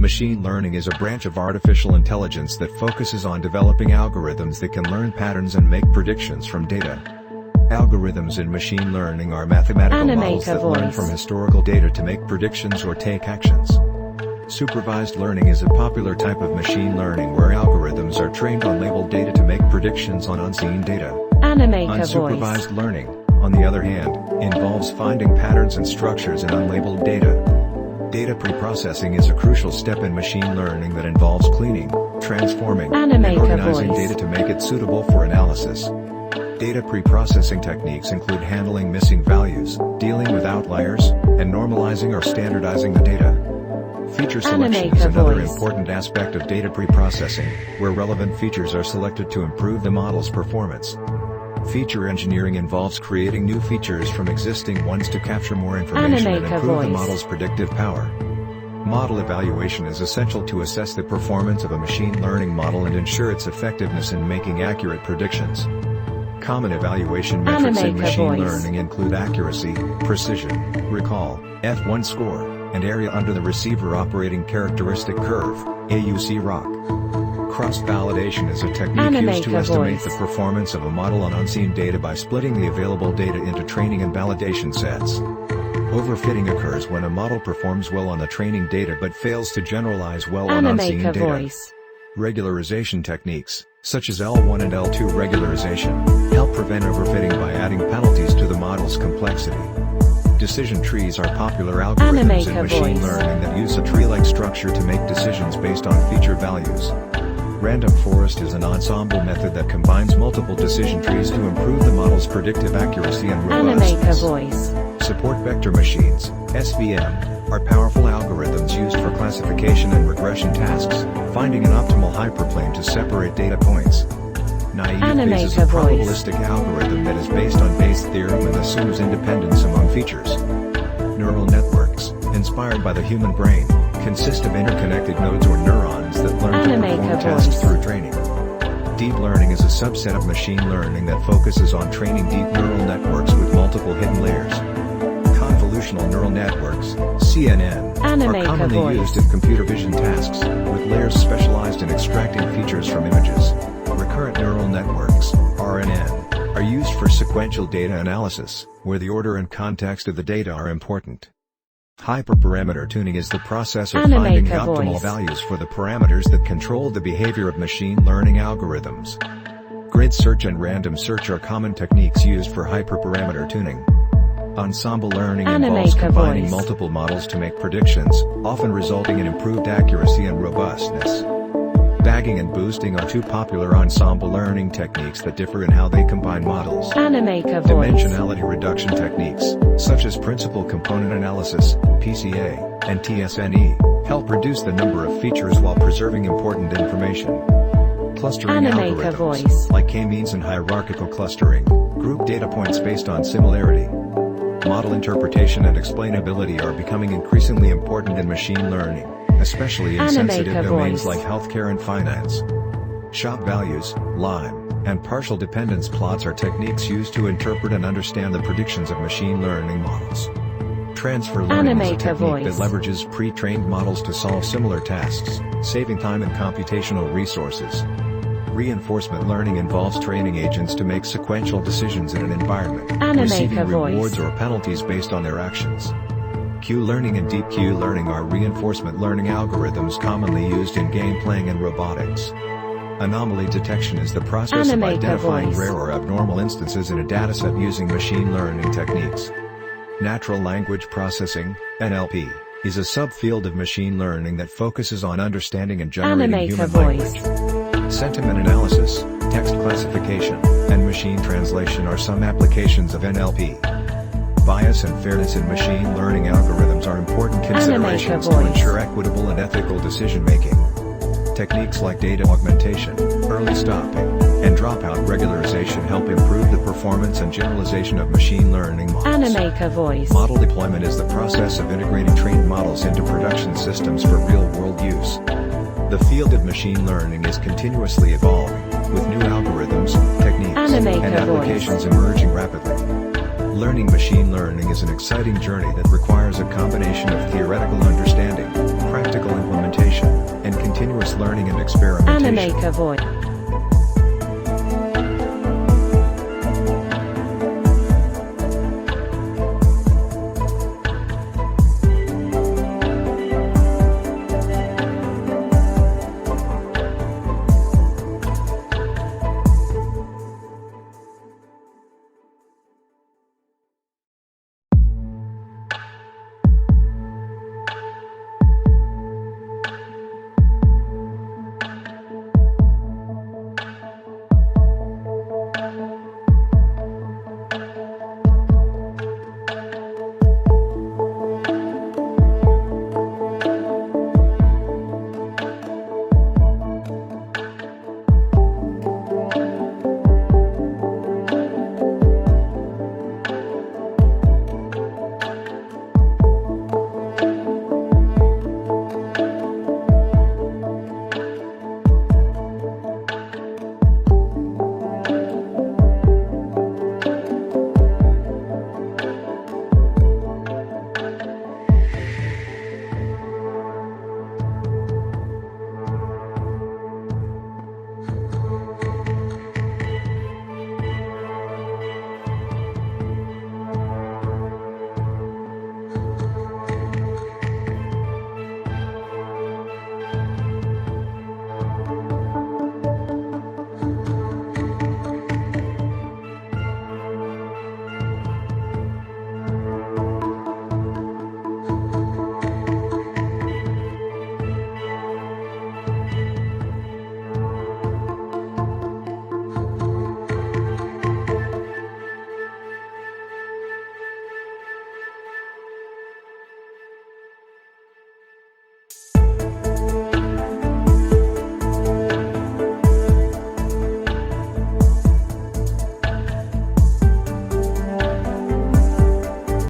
Machine learning is a branch of artificial intelligence that focuses on developing algorithms that can learn patterns and make predictions from data. Algorithms in machine learning are mathematical models that learn from historical data to make predictions or take actions. Supervised learning is a popular type of machine learning where algorithms are trained on labeled data to make predictions on unseen data. Unsupervised learning, on the other hand, involves finding patterns and structures in unlabeled data. Data preprocessing is a crucial step in machine learning that involves cleaning, transforming, and organizing data to make it suitable for analysis. Data preprocessing techniques include handling missing values, dealing with outliers, and normalizing or standardizing the data. Feature selection is another important aspect of data preprocessing, where relevant features are selected to improve the model's performance. Feature engineering involves creating new features from existing ones to capture more information and improve the model's predictive power. Model evaluation is essential to assess the performance of a machine learning model and ensure its effectiveness in making accurate predictions. Common evaluation metrics in machine learning include accuracy, precision, recall, F1 score, and area under the receiver operating characteristic curve, AUC-ROC. Cross-validation is a technique used to estimate the performance of a model on unseen data by splitting the available data into training and validation sets. Overfitting occurs when a model performs well on the training data but fails to generalize well on unseen data. Regularization techniques, such as L1 and L2 regularization, help prevent overfitting by adding penalties to the model's complexity. Decision trees are popular algorithms in machine learning that use a tree-like structure to make decisions based on feature values. Random forest is an ensemble method that combines multiple decision trees to improve the model's predictive accuracy and robustness. Support vector machines, SVM, are powerful algorithms used for classification and regression tasks, finding an optimal hyperplane to separate data points. Naive Bayes is a probabilistic algorithm that is based on Bayes' theorem and assumes independence among features. Neural networks, inspired by the human brain, consist of interconnected nodes or neurons that learn to perform tasks through training. Deep learning is a subset of machine learning that focuses on training deep neural networks with multiple hidden layers. Convolutional neural networks, CNN, are commonly used in computer vision tasks, with layers specialized in extracting features from images. Recurrent neural networks, RNN, are used for sequential data analysis, where the order and context of the data are important. Hyperparameter tuning is the process of finding the optimal values for the parameters that control the behavior of machine learning algorithms. Grid search and random search are common techniques used for hyperparameter tuning. Ensemble learning involves combining multiple models to make predictions, often resulting in improved accuracy and robustness. Bagging and boosting are two popular ensemble learning techniques that differ in how they combine models. Dimensionality reduction techniques, such as principal component analysis, PCA, and TSNE, help reduce the number of features while preserving important information. Clustering algorithms, like k-means and hierarchical clustering, group data points based on similarity. Model interpretation and explainability are becoming increasingly important in machine learning, especially in sensitive domains like healthcare and finance. Shock values, line, and partial dependence plots are techniques used to interpret and understand the predictions of machine learning models. Transfer learning is a technique that leverages pre-trained models to solve similar tasks, saving time and computational resources. Reinforcement learning involves training agents to make sequential decisions in an environment, receiving rewards or penalties based on their actions. Q-learning and deep Q-learning are reinforcement learning algorithms commonly used in game playing and robotics. Anomaly detection is the process of identifying rare or abnormal instances in a dataset using machine learning techniques. Natural language processing, NLP, is a subfield of machine learning that focuses on understanding and generating human language. Sentiment analysis, text classification, and machine translation are some applications of NLP. Bias and fairness in machine learning algorithms are important considerations to ensure equitable and ethical decision-making. Techniques like data augmentation, early stopping, and dropout regularization help improve the performance and generalization of machine learning models. Model deployment is the process of integrating trained models into production systems for real-world use. The field of machine learning is continuously evolving, with new algorithms, techniques, and applications emerging rapidly. Learning machine learning is an exciting journey that requires a combination of theoretical understanding, practical implementation, continuous learning and experimentation. Animator voice.